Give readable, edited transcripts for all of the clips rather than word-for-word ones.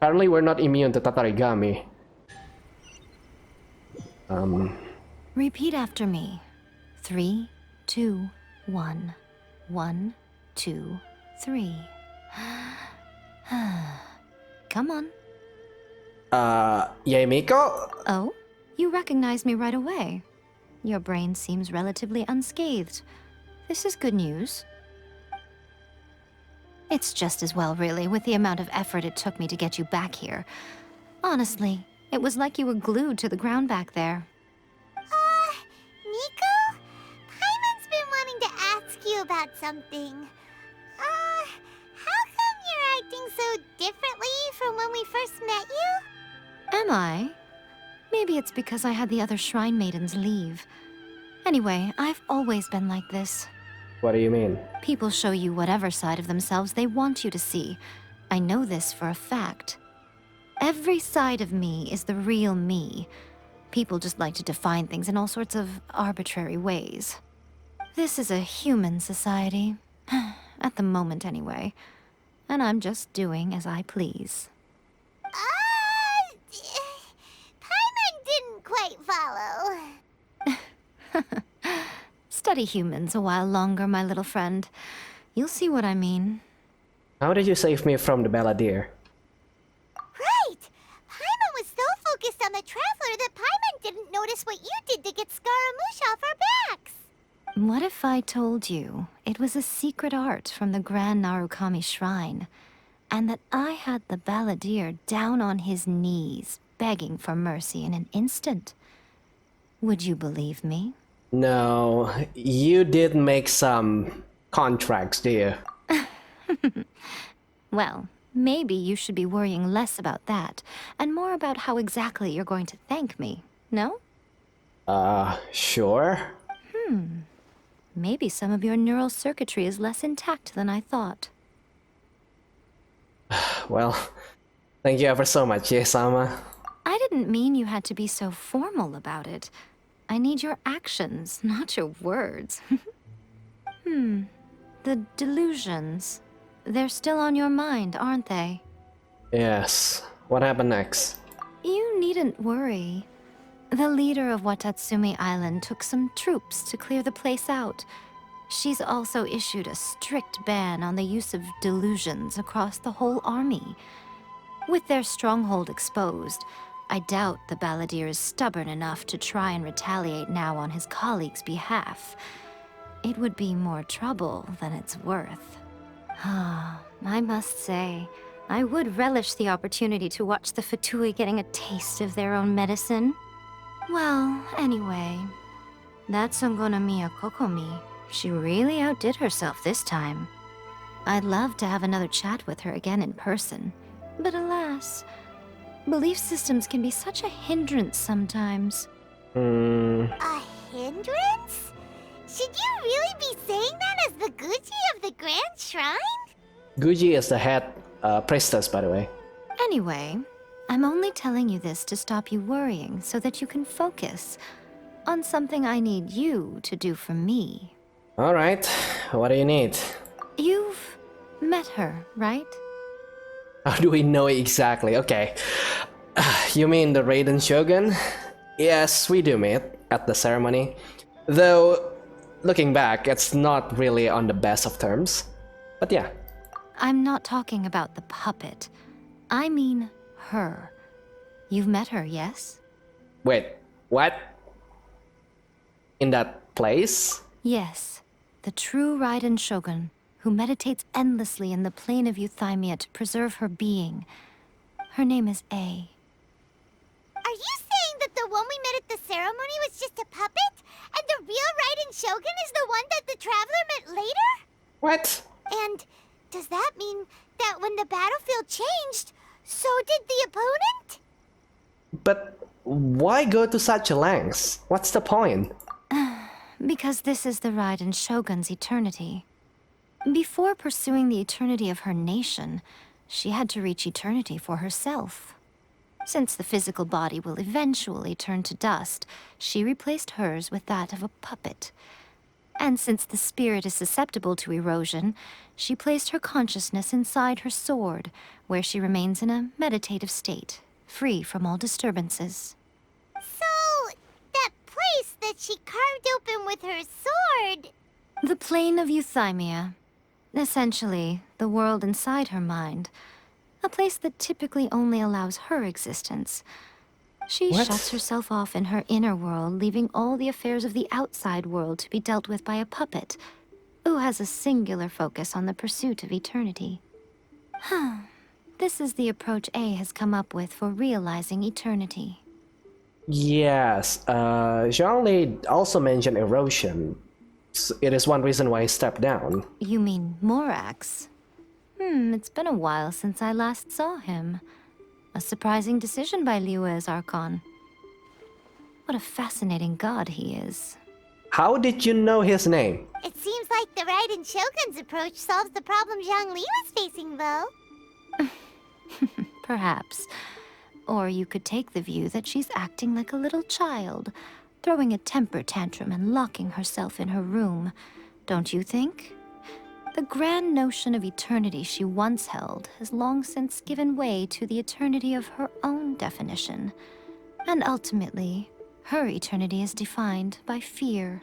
Apparently we're not immune to Tatarigami. Repeat after me. 3, 2, 1. 1, 2, 3. Come on. Yay, Miko? Oh? You recognize me right away. Your brain seems relatively unscathed. This is good news. It's just as well, really, with the amount of effort it took me to get you back here. Honestly, it was like you were glued to the ground back there. Miko? Paimon's been wanting to ask you about something. How come you're acting so differently from when we first met you? Am I? Maybe it's because I had the other Shrine Maidens leave. Anyway, I've always been like this. What do you mean? People show you whatever side of themselves they want you to see. I know this for a fact. Every side of me is the real me. People just like to define things in all sorts of arbitrary ways. This is a human society. At the moment, anyway. And I'm just doing as I please. Paimon didn't quite follow. Study humans a while longer, my little friend. You'll see what I mean. How did you save me from the Balladeer? Right! Paimon was so focused on the Traveler that Paimon didn't notice what you did to get Scaramouche off our backs. What if I told you it was a secret art from the Grand Narukami Shrine, and that I had the Balladeer down on his knees, begging for mercy in an instant? Would you believe me? No, you did make some contracts, do you? Well, maybe you should be worrying less about that, and more about how exactly you're going to thank me, no? Sure. Maybe some of your neural circuitry is less intact than I thought. Well, thank you ever so much, Yae-sama. I didn't mean you had to be so formal about it. I need your actions, not your words. The delusions. They're still on your mind, aren't they? Yes. What happened next? You needn't worry. The leader of Watatsumi Island took some troops to clear the place out. She's also issued a strict ban on the use of delusions across the whole army. With their stronghold exposed, I doubt the Balladeer is stubborn enough to try and retaliate now on his colleagues' behalf. It would be more trouble than it's worth. I must say, I would relish the opportunity to watch the Fatui getting a taste of their own medicine. Well, anyway, that Songonamiya Kokomi, she really outdid herself this time. I'd love to have another chat with her again in person, but alas, belief systems can be such a hindrance sometimes. A hindrance? Should you really be saying that as the Guji of the Grand Shrine? Guji is the head priestess, by the way. Anyway, I'm only telling you this to stop you worrying so that you can focus on something I need you to do for me. Alright, what do you need? You've met her, right? How do we know exactly? Okay. You mean the Raiden Shogun? Yes, we do meet at the ceremony. Though, looking back, it's not really on the best of terms. But yeah. I'm not talking about the puppet. I mean her. You've met her, yes? Wait, what? In that place? Yes. The true Raiden Shogun, who meditates endlessly in the plane of Euthymia to preserve her being. Her name is A. Are you saying that the one we met at the ceremony was just a puppet? And the real Raiden Shogun is the one that the Traveler met later? What? And does that mean that when the battlefield changed, so did the opponent? But why go to such a lengths? What's the point? Because this is the Raiden Shogun's eternity. Before pursuing the eternity of her nation, she had to reach eternity for herself. Since the physical body will eventually turn to dust, she replaced hers with that of a puppet. And since the spirit is susceptible to erosion, she placed her consciousness inside her sword, where she remains in a meditative state, free from all disturbances. So, that place that she carved open with her sword... The plane of euthymia. Essentially, the world inside her mind. A place that typically only allows her existence. She What? shuts herself off in her inner world, leaving all the affairs of the outside world to be dealt with by a puppet, who has a singular focus on the pursuit of eternity. This is the approach A has come up with for realizing eternity. Yes, Zhongli also mentioned erosion. It is one reason why he stepped down. You mean Morax? It's been a while since I last saw him. A surprising decision by Liyue's Archon. What a fascinating god he is. How did you know his name? It seems like the Raiden Shogun's approach solves the problem Zhongli was facing, though. Perhaps. Or you could take the view that she's acting like a little child, throwing a temper tantrum and locking herself in her room. Don't you think? The grand notion of eternity she once held has long since given way to the eternity of her own definition. And ultimately, her eternity is defined by fear.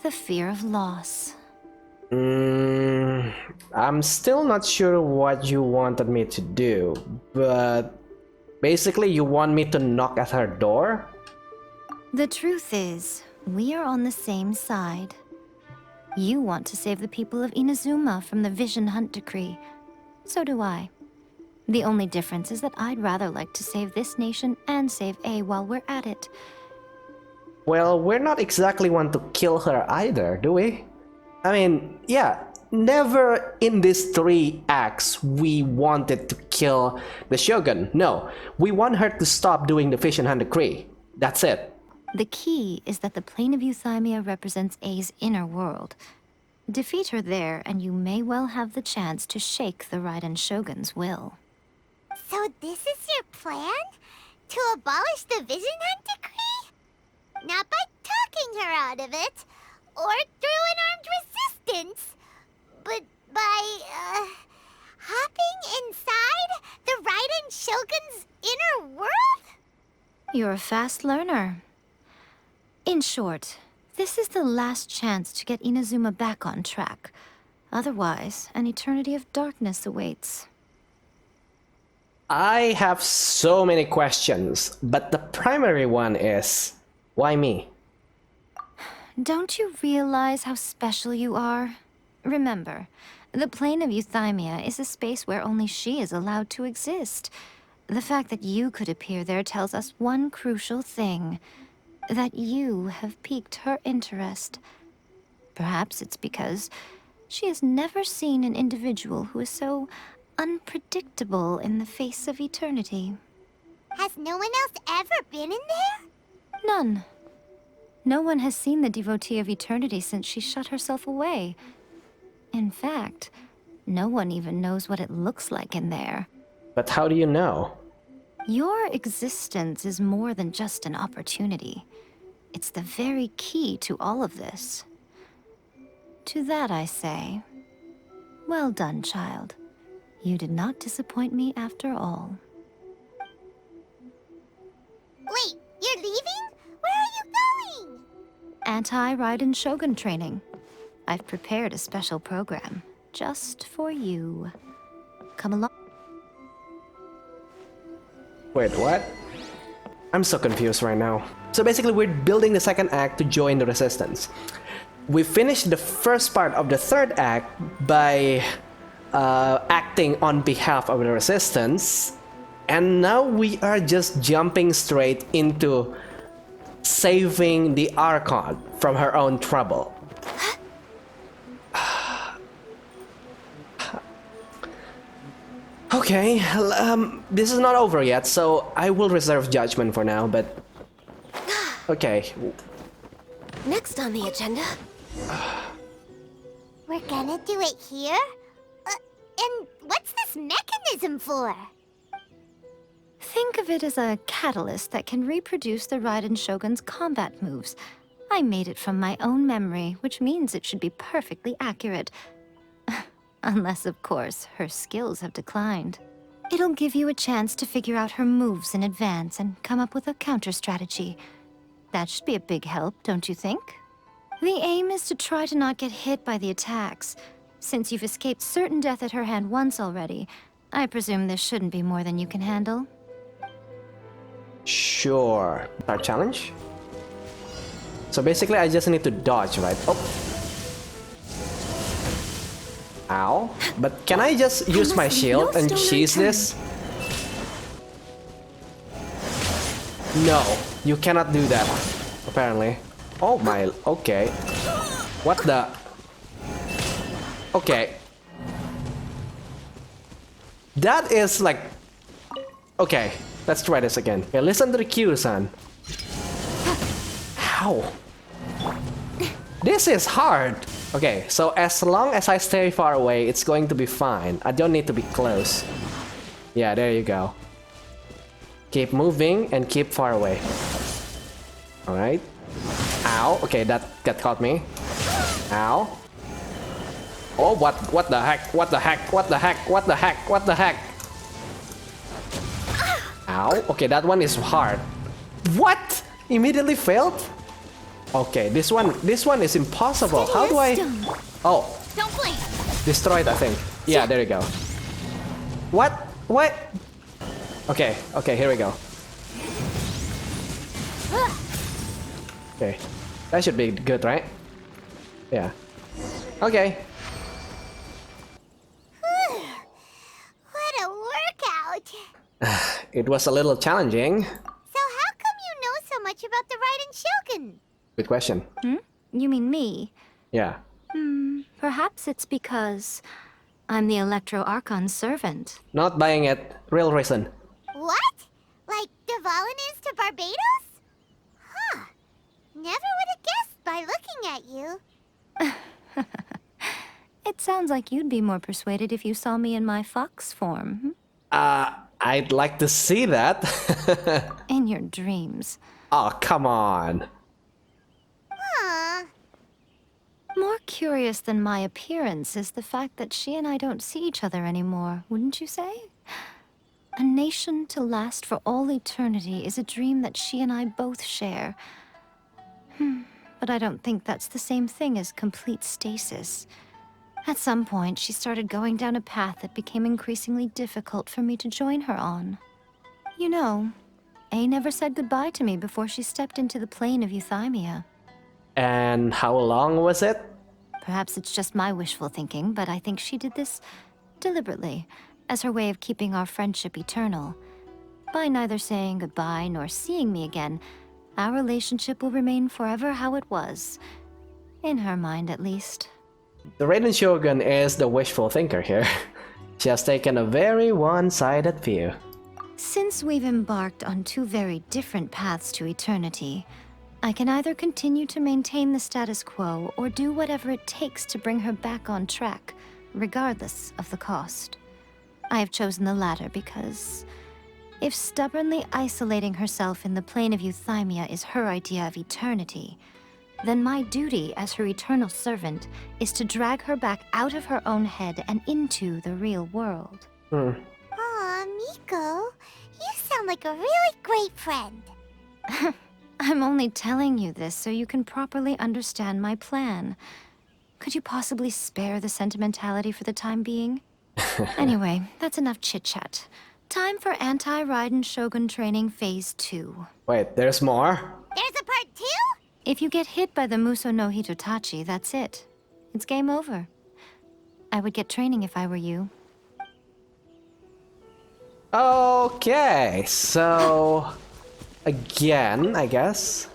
The fear of loss. I'm still not sure what you wanted me to do, but basically you want me to knock at her door? The truth is, we are on the same side. You want to save the people of Inazuma from the Vision Hunt decree. So do I. The only difference is that I'd rather like to save this nation and save A while we're at it. Well, we're not exactly want to kill her either, do we? I mean, yeah, never in these 3 acts we wanted to kill the Shogun. No, we want her to stop doing the Vision Hunt decree. That's it. The key is that the plane of euthymia represents A's inner world. Defeat her there, and you may well have the chance to shake the Raiden Shogun's will. So this is your plan? To abolish the Vision Hunt decree? Not by talking her out of it, or through an armed resistance, but by, hopping inside the Raiden Shogun's inner world? You're a fast learner. In short, this is the last chance to get Inazuma back on track. Otherwise, an eternity of darkness awaits. I have so many questions, but the primary one is, why me? Don't you realize how special you are? Remember, the plane of euthymia is a space where only she is allowed to exist. The fact that you could appear there tells us one crucial thing. That you have piqued her interest. Perhaps it's because she has never seen an individual who is so unpredictable in the face of eternity. Has no one else ever been in there? None. No one has seen the devotee of eternity since she shut herself away. In fact, no one even knows what it looks like in there. But how do you know? Your existence is more than just an opportunity. It's the very key to all of this. To that I say, well done, child. You did not disappoint me after all. Wait, you're leaving? Where are you going? Anti-Raiden Shogun training. I've prepared a special program just for you. Come along. Wait, what? I'm so confused right now. So basically we're building the second act to join the resistance. We finished the first part of the third act by acting on behalf of the resistance, and now we are just jumping straight into saving the Archon from her own trouble. Okay, this is not over yet, so I will reserve judgment for now, but... Okay. Next on the agenda. We're gonna do it here? And what's this mechanism for? Think of it as a catalyst that can reproduce the Raiden Shogun's combat moves. I made it from my own memory, which means it should be perfectly accurate. Unless, of course, her skills have declined. It'll give you a chance to figure out her moves in advance and come up with a counter strategy. That should be a big help, don't you think? The aim is to try to not get hit by the attacks. Since you've escaped certain death at her hand once already, I presume this shouldn't be more than you can handle. Sure. Our challenge? So basically I just need to dodge, right? Oh. Ow. But can I just use my shield and cheese this? No, you cannot do that, apparently. Oh my, okay. What the? Okay. That is like... Okay, let's try this again. Okay, listen to the cue, son. How? This is hard. Okay, so as long as I stay far away, it's going to be fine. I don't need to be close. Yeah, there you go. Keep moving and keep far away. Alright. Ow. Okay, that caught me. Ow. Oh, what the heck? What the heck? What the heck? What the heck? What the heck? Ow. Okay, that one is hard. What? Immediately failed? Okay, this one is impossible. How do I... Oh. Don't blink. Destroyed, I think. Yeah, there you go. What? What? Okay, okay, here we go. Okay. That should be good, right? Yeah. Okay. What a workout. It was a little challenging. So how come you know so much about the Raiden Shogun? Good question. You mean me? Yeah. Perhaps it's because I'm the Electro Archon's servant. Not buying it. Real reason. What? Like Dvalin is to Barbados? Huh. Never would have guessed by looking at you. It sounds like you'd be more persuaded if you saw me in my fox form. I'd like to see that. In your dreams. Oh, come on. Huh. More curious than my appearance is the fact that she and I don't see each other anymore, wouldn't you say? A nation to last for all eternity is a dream that she and I both share. But I don't think that's the same thing as complete stasis. At some point, she started going down a path that became increasingly difficult for me to join her on. You know, A never said goodbye to me before she stepped into the plane of euthymia. And how long was it? Perhaps it's just my wishful thinking, but I think she did this deliberately, as her way of keeping our friendship eternal. By neither saying goodbye nor seeing me again, our relationship will remain forever how it was. In her mind, at least. The Raiden Shogun is the wishful thinker here. She has taken a very one-sided view. Since we've embarked on two very different paths to eternity, I can either continue to maintain the status quo or do whatever it takes to bring her back on track, regardless of the cost. I have chosen the latter because if stubbornly isolating herself in the plane of euthymia is her idea of eternity, then my duty as her eternal servant is to drag her back out of her own head and into the real world. Aw, Miko, you sound like a really great friend. I'm only telling you this so you can properly understand my plan. Could you possibly spare the sentimentality for the time being? Anyway, that's enough chit-chat. Time for Anti-Raiden Shogun Training Phase 2. Wait, there's more? There's a part 2? If you get hit by the Muso no Hitotachi, that's it. It's game over. I would get training if I were you. Okay, so... Again, I guess.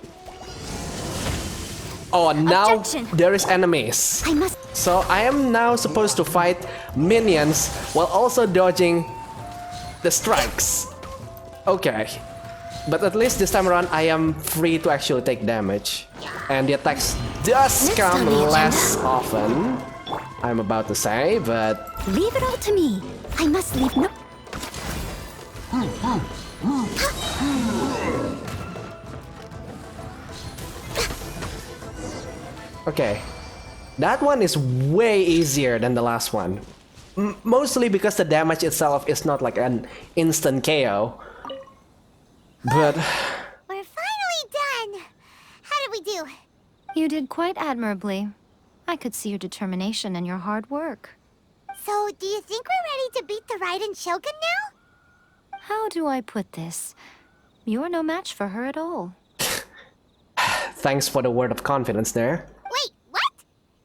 Oh, now Objection. there is enemies. I must... So I am now supposed to fight minions while also dodging the strikes. Okay. But at least this time around I am free to actually take damage. And the attacks does Next come on the agenda. less often, I'm about to say, but... Leave it all to me. I must leave no... Okay. That one is way easier than the last one. Mostly because the damage itself is not like an instant KO. But We're finally done. How did we do? You did quite admirably. I could see your determination and your hard work. So, do you think we're ready to beat the Raiden Shogun now? How do I put this? You're no match for her at all. thanks for the word of confidence there. Wait, what?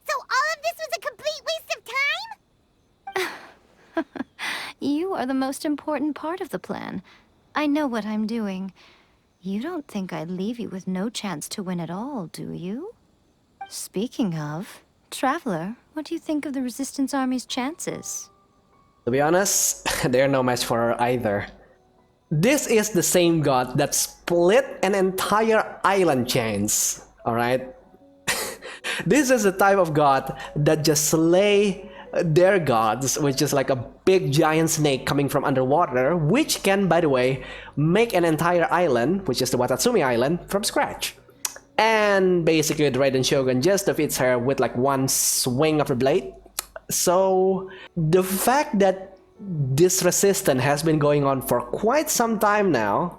So all of this was a complete waste of time? You are the most important part of the plan. I know what I'm doing. You don't think I'd leave you with no chance to win at all, do you? Speaking of, Traveler, what do you think of the Resistance Army's chances? To be honest, they're no match for her either. This is the same god that split an entire island chains, alright? This is the type of god that just slay their gods, which is like a big giant snake coming from underwater, which can, by the way, make an entire island, which is the Watatsumi Island, from scratch. And basically the Raiden Shogun just defeats her with like one swing of the blade. So the fact that this resistance has been going on for quite some time now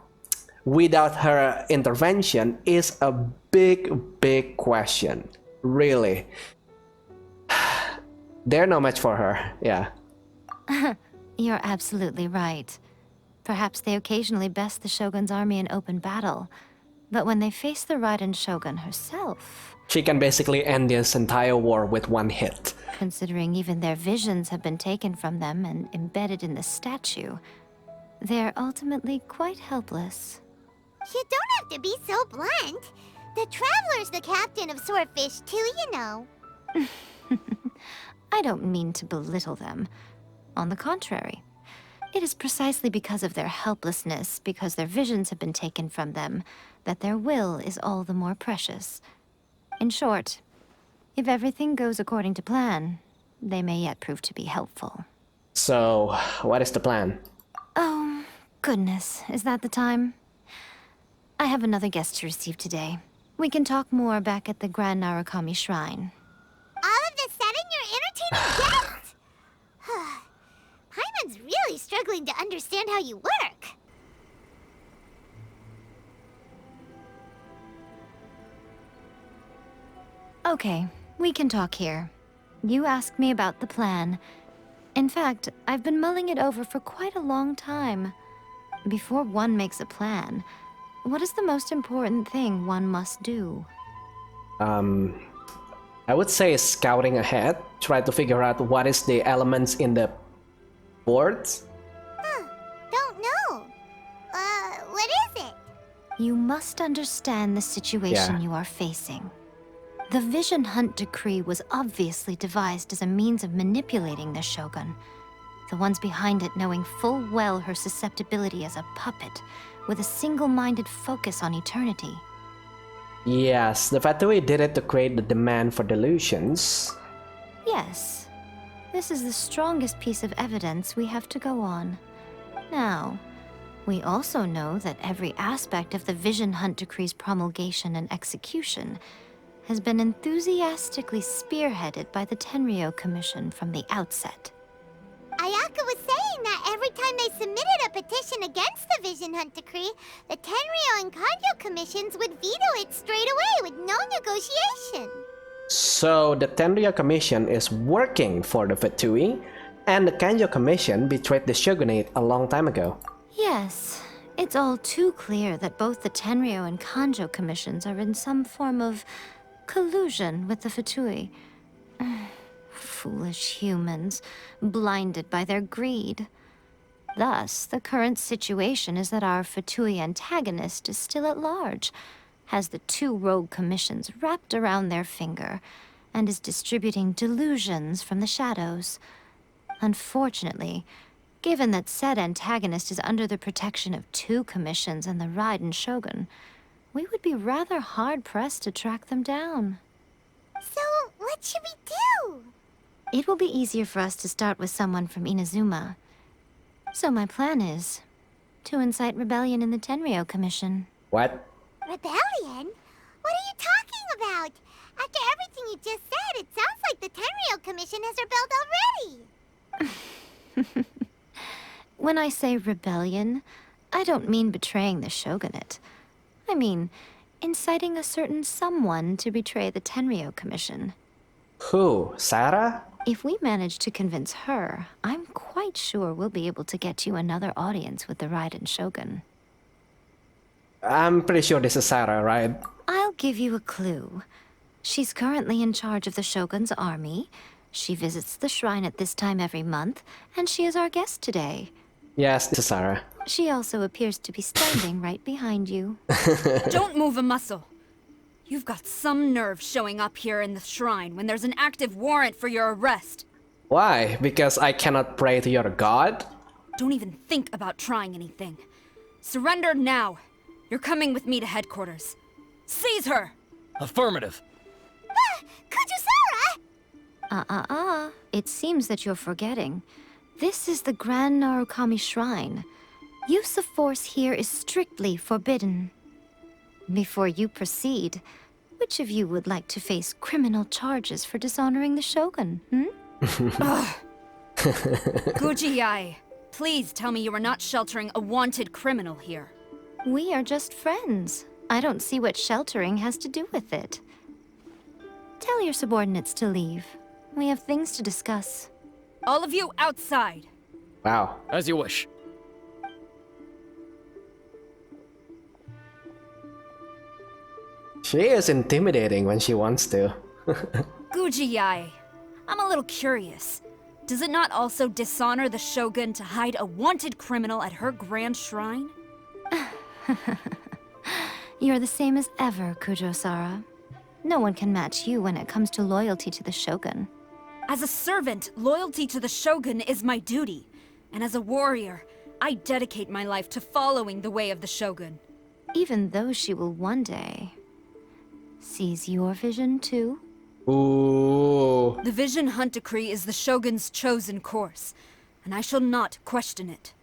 without her intervention is a big question. Really. They're no match for her, yeah. You're absolutely right. Perhaps they occasionally best the Shogun's army in open battle, but when they face the Raiden Shogun herself... She can basically end this entire war with one hit. Considering even their visions have been taken from them and embedded in the statue, they're ultimately quite helpless. You don't have to be so blunt. The Traveler's the captain of Swordfish too, you know. I don't mean to belittle them. On the contrary, it is precisely because of their helplessness, because their visions have been taken from them, that their will is all the more precious. In short, if everything goes according to plan, they may yet prove to be helpful. So, what is the plan? Oh, goodness, is that the time? I have another guest to receive today. We can talk more back at the Grand Narukami Shrine. All of the sudden, you're entertaining guests? Paimon's really struggling to understand how you work. Okay, we can talk here. You asked me about the plan. In fact, I've been mulling it over for quite a long time. Before one makes a plan, what is the most important thing one must do? I would say scouting ahead, try to figure out what is the elements in the boards. Don't know. What is it? You must understand the situation Yeah. you are facing. The Vision Hunt Decree was obviously devised as a means of manipulating the Shogun, the ones behind it knowing full well her susceptibility as a puppet, with a single-minded focus on eternity. Yes, the Fatui did it to create the demand for delusions. Yes, this is the strongest piece of evidence we have to go on. Now, we also know that every aspect of the Vision Hunt Decree's promulgation and execution has been enthusiastically spearheaded by the Tenryou Commission from the outset. Ayaka was saying that every time they submitted a petition against the Vision Hunt Decree, the Tenryou and Kanjo commissions would veto it straight away with no negotiation. So the Tenryou Commission is working for the Fatui, and the Kanjo Commission betrayed the shogunate a long time ago. Yes, it's all too clear that both the Tenryou and Kanjo commissions are in some form of collusion with the Fatui. Foolish humans, blinded by their greed. Thus, the current situation is that our Fatui antagonist is still at large, has the two rogue commissions wrapped around their finger, and is distributing delusions from the shadows. Unfortunately, given that said antagonist is under the protection of two commissions and the Raiden Shogun, we would be rather hard-pressed to track them down. So, what should we do? It will be easier for us to start with someone from Inazuma. So my plan is to incite rebellion in the Tenryou Commission. What? Rebellion? What are you talking about? After everything you just said, it sounds like the Tenryou Commission has rebelled already. When I say rebellion, I don't mean betraying the shogunate. I mean, inciting a certain someone to betray the Tenryou Commission. Who? Sarah? If we manage to convince her, I'm quite sure we'll be able to get you another audience with the Raiden Shogun. I'm pretty sure this is Sarah, right? I'll give you a clue. She's currently in charge of the Shogun's army. She visits the shrine at this time every month, and she is our guest today. Yes, this is Sarah. She also appears to be standing right behind you. Don't move a muscle. You've got some nerve showing up here in the shrine when there's an active warrant for your arrest. Why? Because I cannot pray to your god? Don't even think about trying anything. Surrender now. You're coming with me to headquarters. Seize her! Affirmative. Kujusara! It seems that you're forgetting. This is the Grand Narukami Shrine. Use of force here is strictly forbidden. Before you proceed, which of you would like to face criminal charges for dishonoring the Shogun, Guji-ai, please tell me you are not sheltering a wanted criminal here. We are just friends. I don't see what sheltering has to do with it. Tell your subordinates to leave. We have things to discuss. All of you outside. Wow. As you wish. She is intimidating when she wants to. Guji-ai, I'm a little curious. Does it not also dishonor the Shogun to hide a wanted criminal at her grand shrine? You're the same as ever, Kujo-sara. No one can match you when it comes to loyalty to the Shogun. As a servant, loyalty to the Shogun is my duty. And as a warrior, I dedicate my life to following the way of the Shogun. Even though she will one day seize your vision too? Ooh. The Vision Hunt Decree is the Shogun's chosen course, and I shall not question it.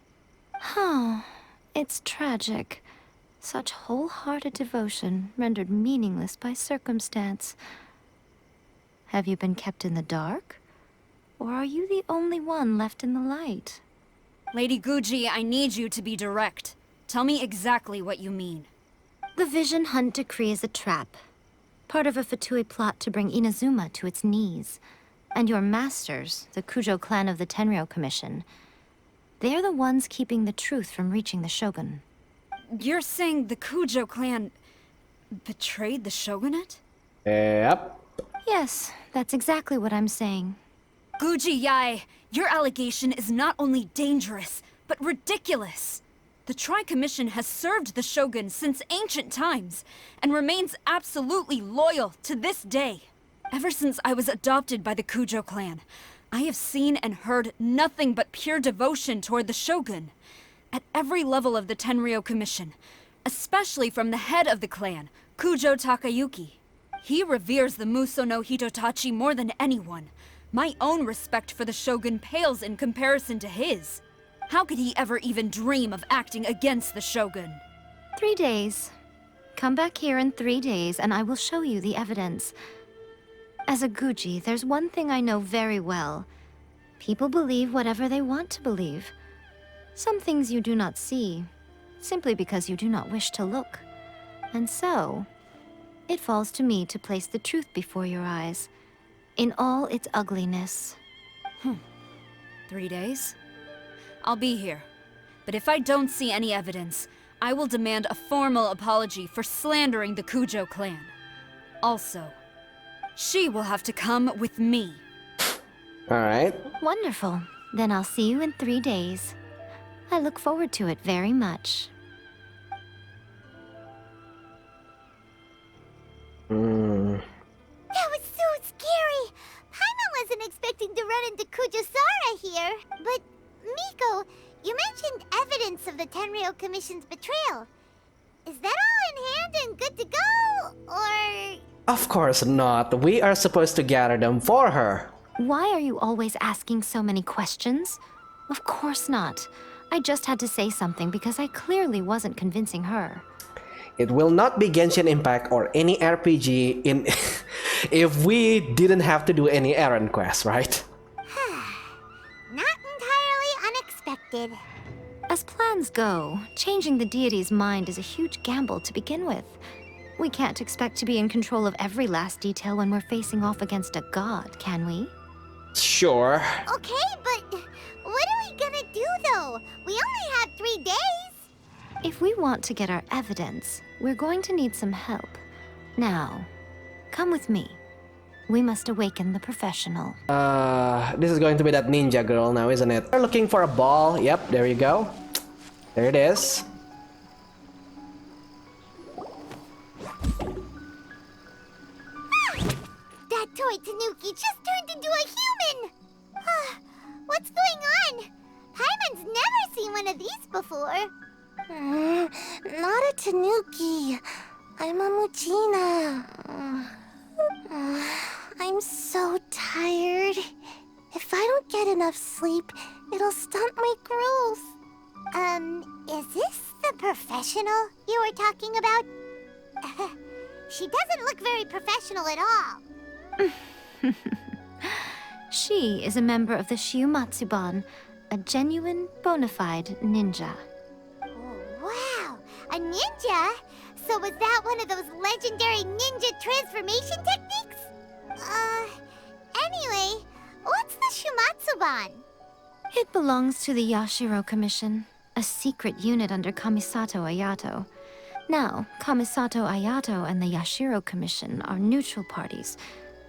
It's tragic. Such wholehearted devotion rendered meaningless by circumstance. Have you been kept in the dark? Or are you the only one left in the light? Lady Guji, I need you to be direct. Tell me exactly what you mean. The Vision Hunt Decree is a trap. Part of a Fatui plot to bring Inazuma to its knees. And your masters, the Kujo clan of the Tenryou Commission, they're the ones keeping the truth from reaching the Shogun. You're saying the Kujo clan betrayed the Shogunate? Yep. Yes, that's exactly what I'm saying. Guji-ai, your allegation is not only dangerous, but ridiculous. The Tri-Commission has served the Shogun since ancient times, and remains absolutely loyal to this day. Ever since I was adopted by the Kujo clan, I have seen and heard nothing but pure devotion toward the Shogun. At every level of the Tenryou Commission, especially from the head of the clan, Kujo Takayuki. He reveres the Muso no Hitotachi more than anyone. My own respect for the Shogun pales in comparison to his. How could he ever even dream of acting against the Shogun? 3 days. Come back here in 3 days and I will show you the evidence. As a Guji, there's one thing I know very well. People believe whatever they want to believe. Some things you do not see, simply because you do not wish to look. And so, it falls to me to place the truth before your eyes, in all its ugliness. 3 days? I'll be here. But if I don't see any evidence, I will demand a formal apology for slandering the Kujo clan. Also, she will have to come with me. Alright. Wonderful. Then I'll see you in 3 days. I look forward to it very much. That was so scary! Paimon wasn't expecting to run into Kujusara here. But, Miko, you mentioned evidence of the Tenryou Commission's betrayal. Is that all in hand and good to go? Or... Of course not. We are supposed to gather them for her. Why are you always asking so many questions? Of course not. I just had to say something because I clearly wasn't convincing her. It will not be Genshin Impact or any RPG in if we didn't have to do any errand quests, right? Not expected. As plans go, changing the deity's mind is a huge gamble to begin with. We can't expect to be in control of every last detail when we're facing off against a god, can we? Sure. Okay, but what are we gonna do though? We only have 3 days. If we want to get our evidence, we're going to need some help. Now, come with me. We must awaken the professional. This is going to be that ninja girl now, isn't it? We're looking for a ball. Yep, there you go. There it is. That toy Tanuki just turned into a human! What's going on? Paimon's never seen one of these before. Not a Tanuki. I'm a Muchina. I'm so tired. If I don't get enough sleep, it'll stunt my growth. Is this the professional you were talking about? She doesn't look very professional at all. She is a member of the Shiumatsuban, a genuine, bona fide ninja. Oh, wow! A ninja? So was that one of those legendary ninja transformation techniques? Anyway, what's the Shiumatsuban? It belongs to the Yashiro Commission, a secret unit under Kamisato Ayato. Now, Kamisato Ayato and the Yashiro Commission are neutral parties,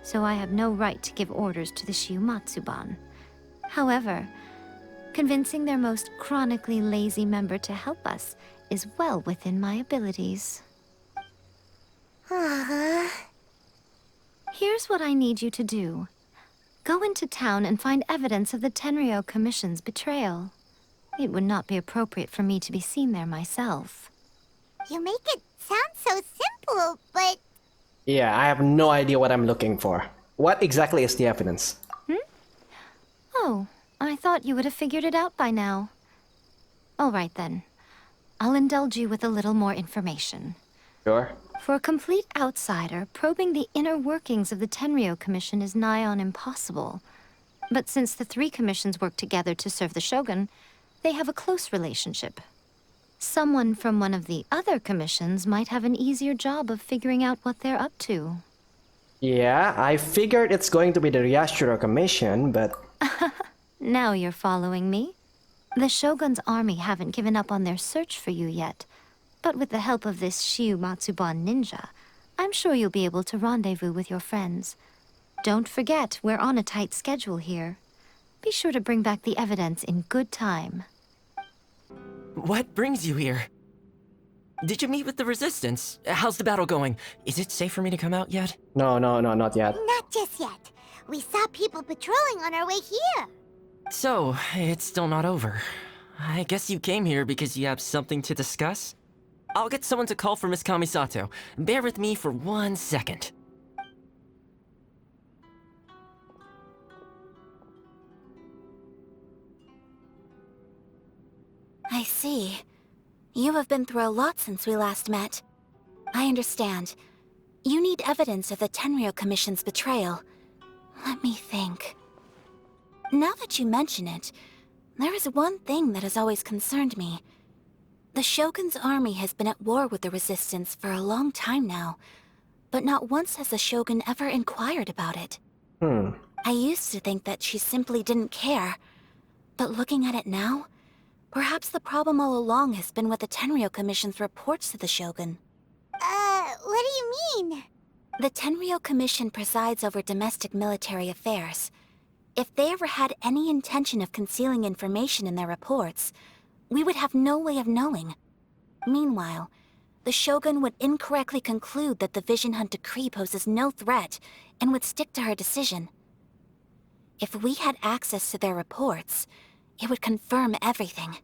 so I have no right to give orders to the Shiumatsuban. However, convincing their most chronically lazy member to help us is well within my abilities. Here's what I need you to do. Go into town and find evidence of the Tenryou Commission's betrayal. It would not be appropriate for me to be seen there myself. You make it sound so simple, but... Yeah, I have no idea what I'm looking for. What exactly is the evidence? Oh, I thought you would have figured it out by now. All right then. I'll indulge you with a little more information. Sure. For a complete outsider, probing the inner workings of the Tenryou Commission is nigh on impossible. But since the 3 commissions work together to serve the Shogun, they have a close relationship. Someone from one of the other commissions might have an easier job of figuring out what they're up to. Yeah, I figured it's going to be the Yashiro Commission, but... Now you're following me. The Shogun's army haven't given up on their search for you yet. But with the help of this Shiumatsuban ninja, I'm sure you'll be able to rendezvous with your friends. Don't forget, we're on a tight schedule here. Be sure to bring back the evidence in good time. What brings you here? Did you meet with the Resistance? How's the battle going? Is it safe for me to come out yet? No, not yet. Not just yet. We saw people patrolling on our way here. So, it's still not over. I guess you came here because you have something to discuss? I'll get someone to call for Miss Kamisato. Bear with me for 1 second. I see. You have been through a lot since we last met. I understand. You need evidence of the Tenryou Commission's betrayal. Let me think. Now that you mention it, there is one thing that has always concerned me. The Shogun's army has been at war with the Resistance for a long time now, but not once has the Shogun ever inquired about it. I used to think that she simply didn't care, but looking at it now, perhaps the problem all along has been with the Tenryou Commission's reports to the Shogun. What do you mean? The Tenryou Commission presides over domestic military affairs. If they ever had any intention of concealing information in their reports, we would have no way of knowing. Meanwhile, the Shogun would incorrectly conclude that the Vision Hunt decree poses no threat and would stick to her decision. If we had access to their reports, it would confirm everything.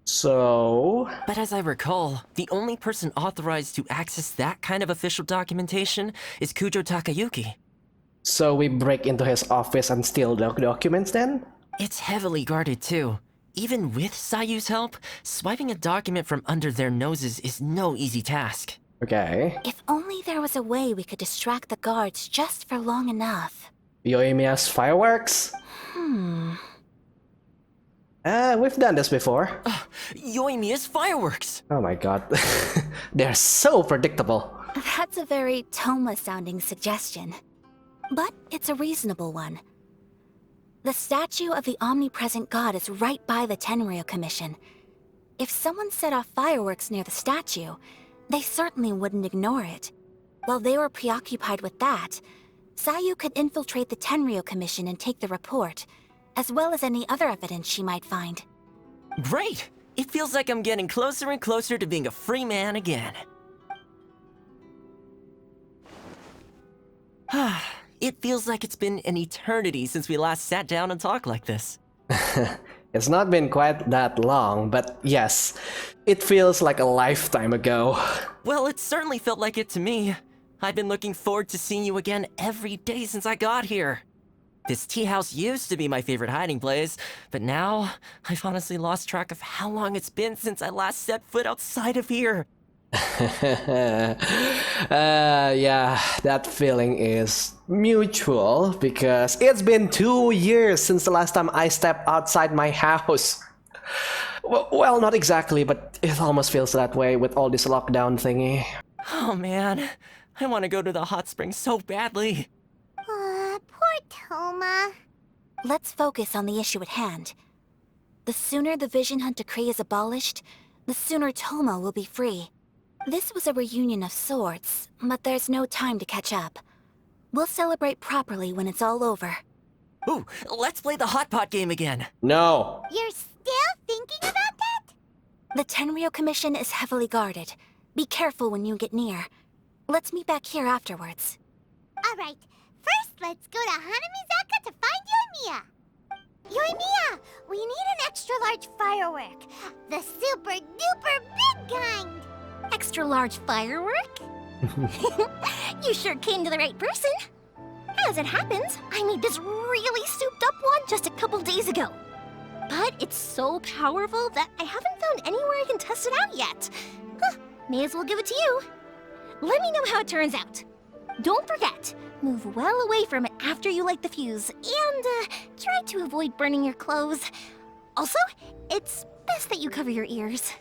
So... But as I recall, the only person authorized to access that kind of official documentation is Kujo Takayuki. So we break into his office and steal the documents then? It's heavily guarded too. Even with Sayu's help, swiping a document from under their noses is no easy task. Okay. If only there was a way we could distract the guards just for long enough. Yoimiya's fireworks? We've done this before. Yoimiya's fireworks! Oh my god. They're so predictable. That's a very Toma-sounding suggestion. But it's a reasonable one. The statue of the omnipresent god is right by the Tenryou Commission. If someone set off fireworks near the statue, they certainly wouldn't ignore it. While they were preoccupied with that, Sayu could infiltrate the Tenryou Commission and take the report, as well as any other evidence she might find. Great! It feels like I'm getting closer and closer to being a free man again. It feels like it's been an eternity since we last sat down and talked like this. It's not been quite that long, but yes, it feels like a lifetime ago. Well, it certainly felt like it to me. I've been looking forward to seeing you again every day since I got here. This tea house used to be my favorite hiding place, but now I've honestly lost track of how long it's been since I last set foot outside of here. Yeah, that feeling is mutual because it's been 2 years since the last time I stepped outside my house. Well, not exactly, but it almost feels that way with all this lockdown thingy. Oh man, I want to go to the hot springs so badly. Poor Toma. Let's focus on the issue at hand. The sooner the Vision Hunt Decree is abolished, the sooner Toma will be free. This was a reunion of sorts, but there's no time to catch up. We'll celebrate properly when it's all over. Ooh, let's play the hot pot game again. No. You're still thinking about that? The Tenryou Commission is heavily guarded. Be careful when you get near. Let's meet back here afterwards. Alright, first let's go to Hanamizaka to find Yoimiya. Yoimiya, we need an extra large firework. The super duper big kind. Extra large firework? You sure came to the right person. As it happens, I made this really souped up one just a couple days ago. But it's so powerful that I haven't found anywhere I can test it out yet. May as well give it to you. Let me know how it turns out. Don't forget, move well away from it after you light the fuse, and try to avoid burning your clothes. Also, it's best that you cover your ears.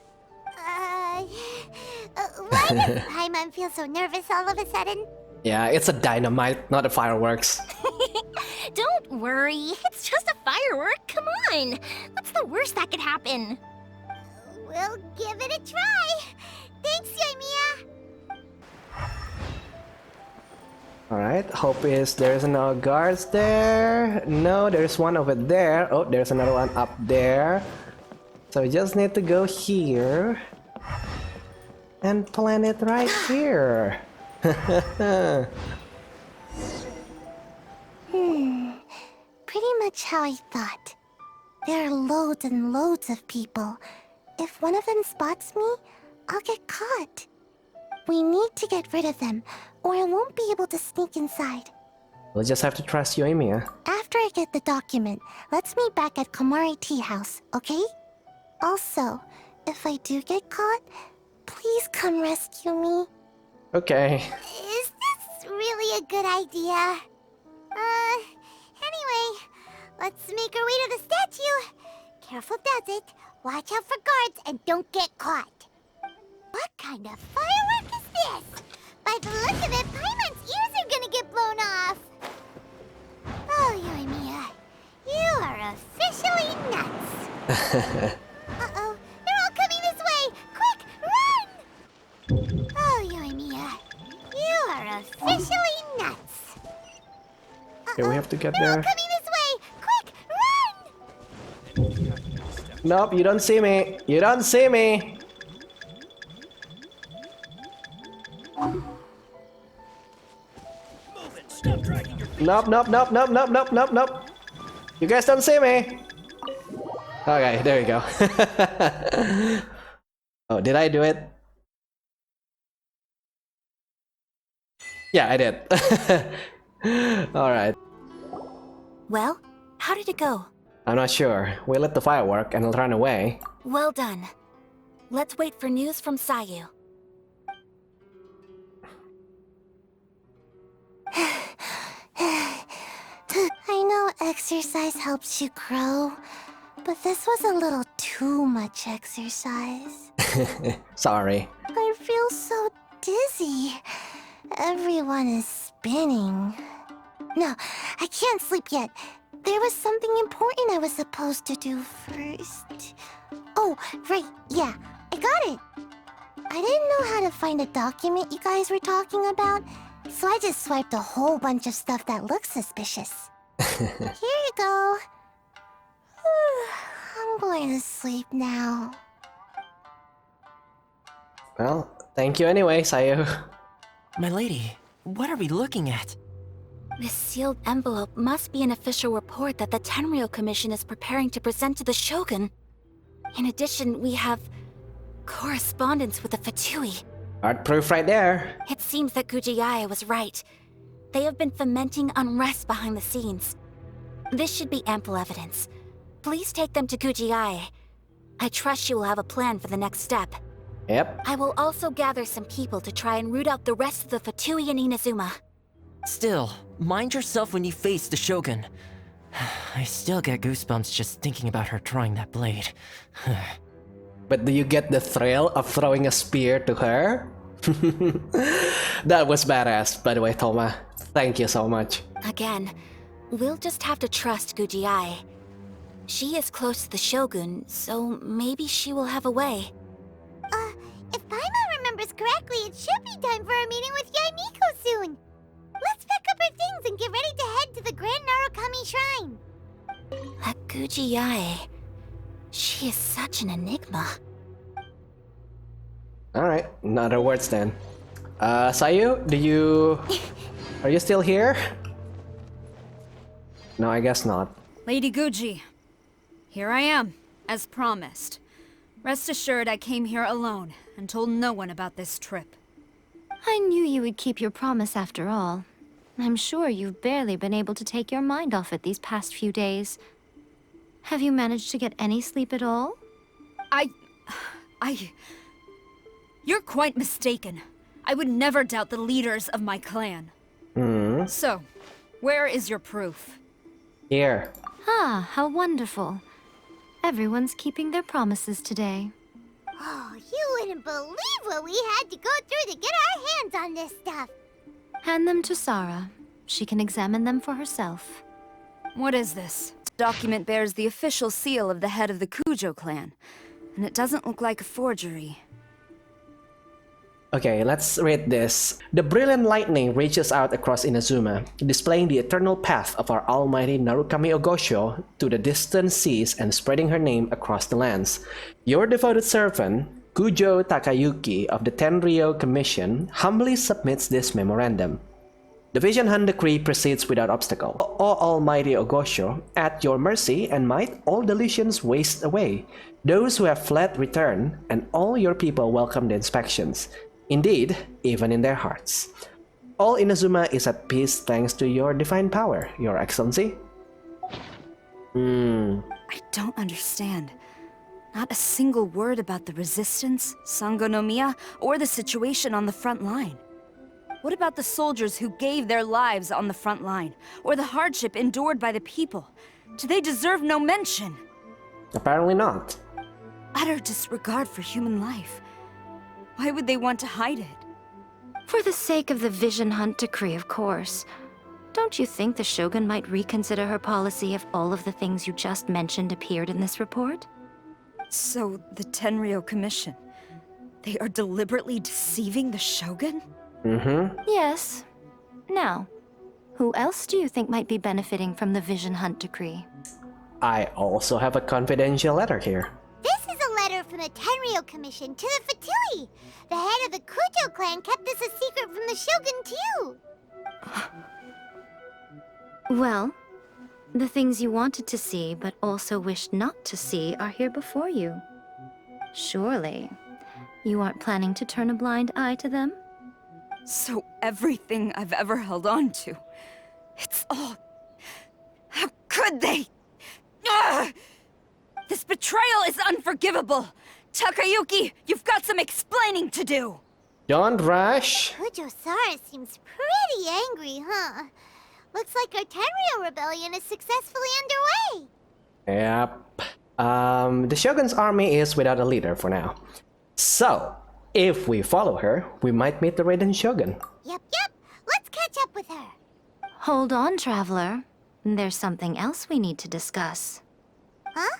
Why does Paimon feel so nervous all of a sudden? Yeah, it's a dynamite, not a fireworks. Don't worry, it's just a firework. Come on, what's the worst that could happen? We'll give it a try. Thanks, Yoimiya. Alright, hope is there's no guards there. No, there's one over there. Oh, there's another one up there. So we just need to go here and plant it right here. Pretty much how I thought. There are loads and loads of people. If one of them spots me, I'll get caught. We need to get rid of them, or I won't be able to sneak inside. We'll just have to trust Yoimiya. After I get the document, let's meet back at Komari Tea House, okay? Also, if I do get caught, please come rescue me. Okay. Is this really a good idea? Anyway, let's make our way to the statue. Careful does it. Watch out for guards and don't get caught. What kind of firework is this? By the look of it, Paimon's ears are gonna get blown off. Oh, Yoimiya, you are officially nuts. Uh-oh, they're all coming this way! Quick, run! Oh, Yoimiya, you are officially nuts. Okay, we have to get They're all there. coming this way! Quick, run! Nope, you don't see me. You don't see me. Nope, nope, nope, nope, nope, nope, nope, nope. You guys don't see me. Okay, there you go. Oh, did I do it? Yeah, I did. Alright. Well, how did it go? I'm not sure. We lit the firework and ran away. Well done. Let's wait for news from Sayu. I know exercise helps you grow, But this was a little too much exercise. Sorry. I feel so dizzy. Everyone is spinning. No, I can't sleep yet. There was something important I was supposed to do first. Oh, right, yeah, I got it. I didn't know how to find a document you guys were talking about, so I just swiped a whole bunch of stuff that looks suspicious. Here you go. I'm going to sleep now. Well, thank you anyway, Sayu. My lady, what are we looking at? This sealed envelope must be an official report that the Tenryou Commission is preparing to present to the Shogun. In addition, we have correspondence with the Fatui. Hard proof right there. It seems that Gujiae was right. They have been fomenting unrest behind the scenes. This should be ample evidence. Please take them to Gujiae. I trust you will have a plan for the next step. Yep. I will also gather some people to try and root out the rest of the Fatui and Inazuma. Still, mind yourself when you face the Shogun. I still get goosebumps just thinking about her throwing that blade. But do you get the thrill of throwing a spear to her? That was badass, by the way, Thoma. Thank you so much. Again, we'll just have to trust Gujiae. She is close to the Shogun, so maybe she will have a way. If Paimon remembers correctly, it should be time for a meeting with Yae Miko soon. Let's pack up our things and get ready to head to the Grand Narukami Shrine. That Gujiae... she is such an enigma. Alright, in other words then. Sayu, are you still here? No, I guess not. Lady Guji, here I am, as promised. Rest assured I came here alone and told no one about this trip. I knew you would keep your promise after all. I'm sure you've barely been able to take your mind off it these past few days. Have you managed to get any sleep at all? You're quite mistaken. I would never doubt the leaders of my clan. So, where is your proof? Here. Ah, how wonderful. Everyone's keeping their promises today. Oh, you wouldn't believe what we had to go through to get our hands on this stuff. Hand them to Sarah. She can examine them for herself. What is this? Document bears the official seal of the head of the Kujo clan, and it doesn't look like a forgery. Okay, let's read this. The brilliant lightning reaches out across Inazuma, displaying the eternal path of our almighty Narukami Ogosho to the distant seas and spreading her name across the lands. Your devoted servant, Kujo Takayuki of the Tenryou Commission, humbly submits this memorandum. The Vision Hunt Decree proceeds without obstacle. O almighty Ogosho, at your mercy and might, all delusions waste away. Those who have fled return, and all your people welcome the inspections. Indeed, even in their hearts. All Inazuma is at peace thanks to your divine power, Your Excellency. I don't understand. Not a single word about the resistance, Sangonomiya, or the situation on the front line. What about the soldiers who gave their lives on the front line, or the hardship endured by the people? Do they deserve no mention? Apparently not. Utter disregard for human life. Why would they want to hide it? For the sake of the Vision Hunt Decree, of course. Don't you think the Shogun might reconsider her policy if all of the things you just mentioned appeared in this report? So, the Tenryou Commission, they are deliberately deceiving the Shogun? Yes. Now, who else do you think might be benefiting from the Vision Hunt Decree? I also have a confidential letter here. This is a letter from the Tenryou Commission to the Fatui. The head of the Kujo clan kept this a secret from the Shogun, too. Well, the things you wanted to see but also wished not to see are here before you. Surely, you aren't planning to turn a blind eye to them? So everything I've ever held on to, it's all... How could they? Ugh! This betrayal is unforgivable! Takayuki, you've got some explaining to do! Don't rush. Kujo-Sara seems pretty angry, huh? Looks like our Tenryou rebellion is successfully underway. Yep. The Shogun's army is without a leader for now. So, if we follow her, we might meet the Raiden Shogun. Yep. Let's catch up with her. Hold on, traveler. There's something else we need to discuss. Huh?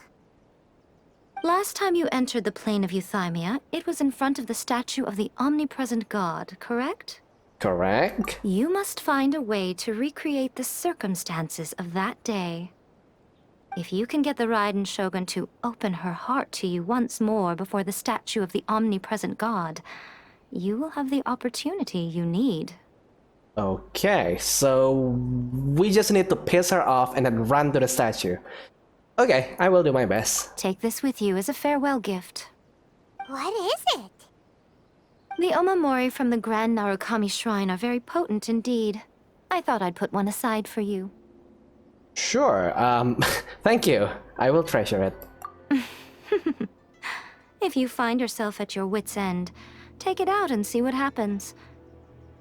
Last time you entered the plane of Euthymia, it was in front of the statue of the omnipresent god, correct? Correct? You must find a way to recreate the circumstances of that day. If you can get the Raiden Shogun to open her heart to you once more before the statue of the omnipresent god, you will have the opportunity you need. Okay, so we just need to piss her off and then run to the statue. Okay, I will do my best. Take this with you as a farewell gift. What is it? The omamori from the Grand Narukami Shrine are very potent indeed. I thought I'd put one aside for you. Sure, thank you. I will treasure it. If you find yourself at your wit's end, take it out and see what happens.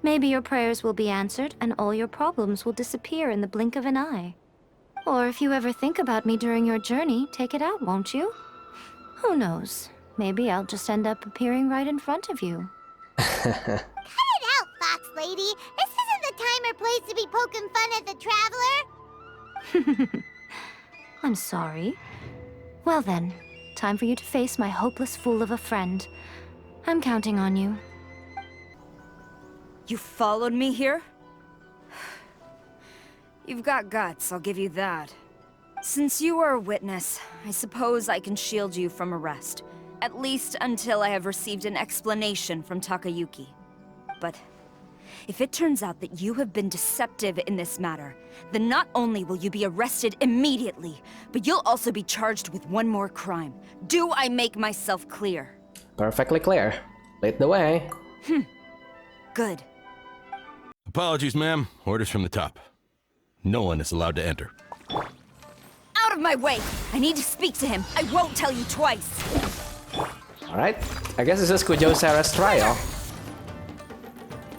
Maybe your prayers will be answered and all your problems will disappear in the blink of an eye. Or if you ever think about me during your journey, take it out, won't you? Who knows? Maybe I'll just end up appearing right in front of you. Cut it out, Fox Lady. This isn't the time or place to be poking fun at the traveler. I'm sorry. Well then, time for you to face my hopeless fool of a friend. I'm counting on you. You followed me here? You've got guts, I'll give you that. Since you are a witness, I suppose I can shield you from arrest. At least until I have received an explanation from Takayuki. But if it turns out that you have been deceptive in this matter, then not only will you be arrested immediately, but you'll also be charged with one more crime. Do I make myself clear? Perfectly clear. Lead the way. Good. Apologies, ma'am. Orders from the top. No one is allowed to enter. Out of my way! I need to speak to him. I won't tell you twice. Alright, I guess this is Kujo Sara's trial.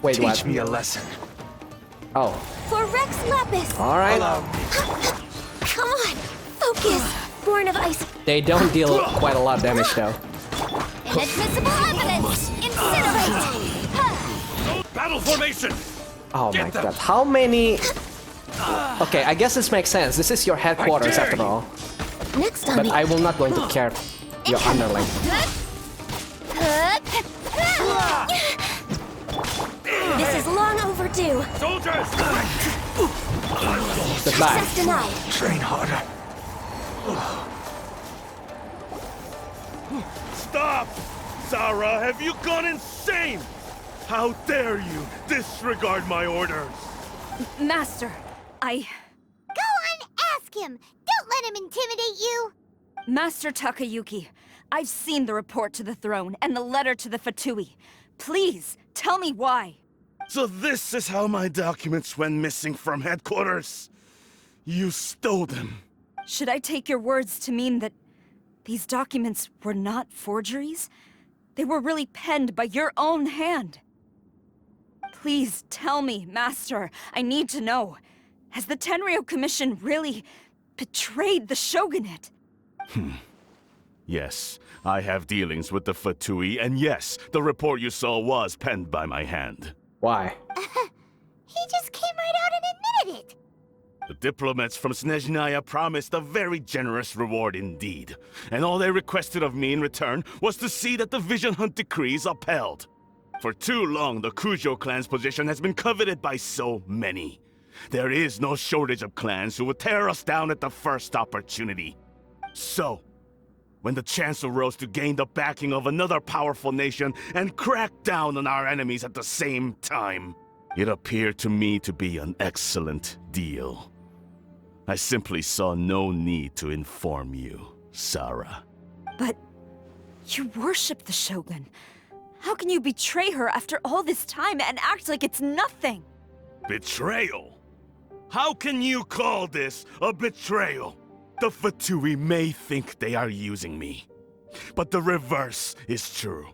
Wait, what? Teach me a lesson. Oh, For Rex Lapis! alright. Come on! Focus! Born of ice. They don't deal quite a lot of damage though. Inadmissible evidence! Incinerate! Battle formation! Oh my god, how many... Okay, I guess this makes sense. This is your headquarters dare after you. all. Next on But me. I will not going to care your underling. This is long overdue. Soldiers! Goodbye. Access denied. Train harder. Stop! Zara, have you gone insane? How dare you disregard my orders? Master, Go on, ask him. Don't let him intimidate you. Master Takayuki, I've seen the report to the throne and the letter to the Fatui. Please, tell me why. So this is how my documents went missing from headquarters? You stole them. Should I take your words to mean that these documents were not forgeries? They were really penned by your own hand. Please tell me, Master. I need to know. Has the Tenryou Commission really betrayed the Shogunate? Yes, I have dealings with the Fatui, and yes, the report you saw was penned by my hand. Why? He just came right out and admitted it. The diplomats from Snezhnaya promised a very generous reward indeed, and all they requested of me in return was to see that the Vision Hunt decrees upheld. For too long, the Kujo clan's position has been coveted by so many. There is no shortage of clans who would tear us down at the first opportunity. So, when the chance arose to gain the backing of another powerful nation and crack down on our enemies at the same time, it appeared to me to be an excellent deal. I simply saw no need to inform you, Sarah. But you worship the Shogun. How can you betray her after all this time and act like it's nothing? Betrayal? How can you call this a betrayal? The Fatui may think they are using me, but the reverse is true.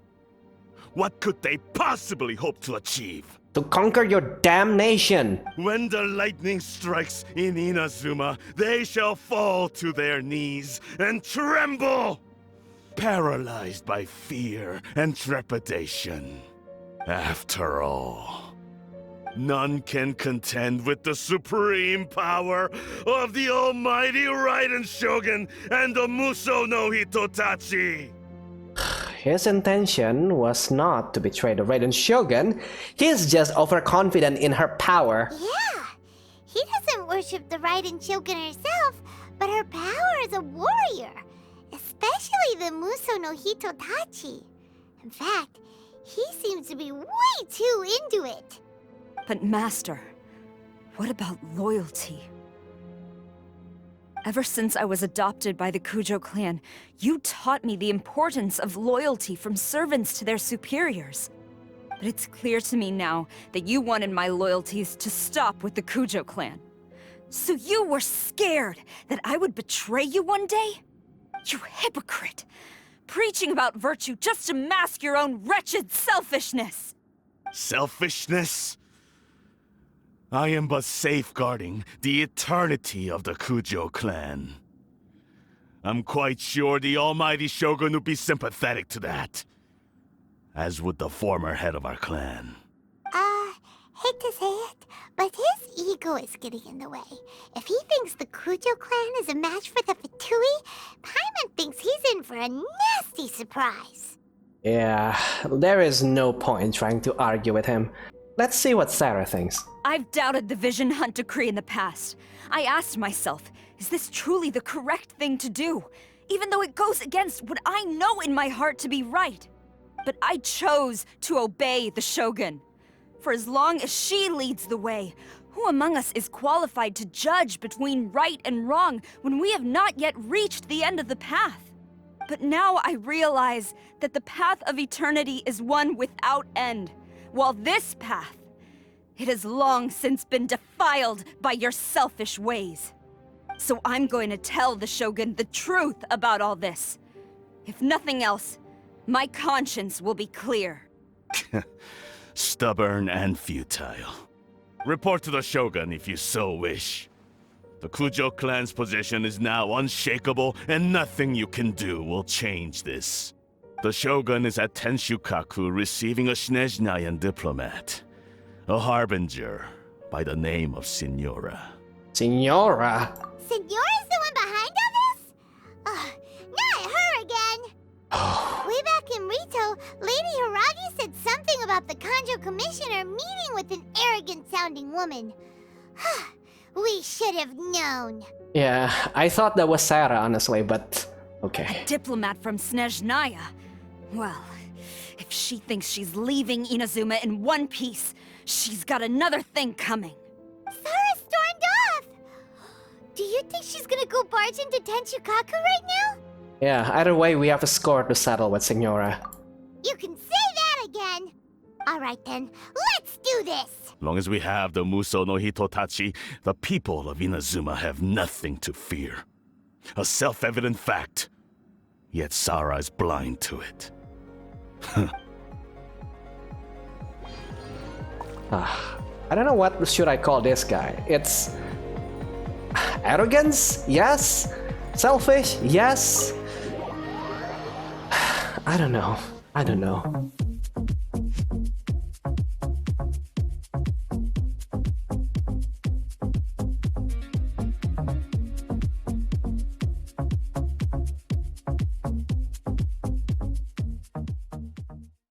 What could they possibly hope to achieve? to conquer your damn nation. When the lightning strikes in Inazuma, they shall fall to their knees and tremble, paralyzed by fear and trepidation. After all, none can contend with the supreme power of the almighty Raiden Shogun and the Musou no Hitotachi. His intention was not to betray the Raiden Shogun. He's just overconfident in her power. Yeah, he doesn't worship the Raiden Shogun herself, but her power as a warrior, especially the Musou no Hitotachi. In fact, he seems to be way too into it. But Master, what about loyalty? Ever since I was adopted by the Kujo clan, you taught me the importance of loyalty from servants to their superiors. But it's clear to me now that you wanted my loyalties to stop with the Kujo clan. So you were scared that I would betray you one day? You hypocrite! Preaching about virtue just to mask your own wretched selfishness! Selfishness? I am but safeguarding the eternity of the Kujo clan. I'm quite sure the almighty Shogun would be sympathetic to that, as would the former head of our clan. Hate to say it, but his ego is getting in the way. If he thinks the Kujo clan is a match for the Fatui, Paimon thinks he's in for a nasty surprise. Yeah, there is no point trying to argue with him. Let's see what Sarah thinks. I've doubted the Vision Hunt decree in the past. I asked myself, is this truly the correct thing to do? Even though it goes against what I know in my heart to be right. But I chose to obey the Shogun. For as long as she leads the way, who among us is qualified to judge between right and wrong when we have not yet reached the end of the path? But now I realize that the path of eternity is one without end, while this path, it has long since been defiled by your selfish ways. So I'm going to tell the Shogun the truth about all this. If nothing else, my conscience will be clear. Stubborn and futile. Report to the Shogun if you so wish. The Kujo clan's position is now unshakable, and nothing you can do will change this. The Shogun is at Tenshukaku receiving a Snezhnayan diplomat, a harbinger by the name of Signora. Signora? Signora's the one behind all this? Not her again! Way back in Rito, Lady Hiragi said something about the Kanjo Commissioner meeting with an arrogant-sounding woman. We should have known. Yeah, I thought that was Sarah, honestly, but okay. A diplomat from Snezhnaya. Well, if she thinks she's leaving Inazuma in one piece, she's got another thing coming. Sarah stormed off! Do you think she's gonna go barge into Tenshukaku right now? Yeah, either way, we have a score to settle with Signora. You can say that again! Alright then, let's do this! As long as we have the Musou no Hitotachi, the people of Inazuma have nothing to fear. A self-evident fact. Yet Sarah is blind to it. I don't know what should I call this guy. It's arrogance? Yes. Selfish? Yes. I don't know.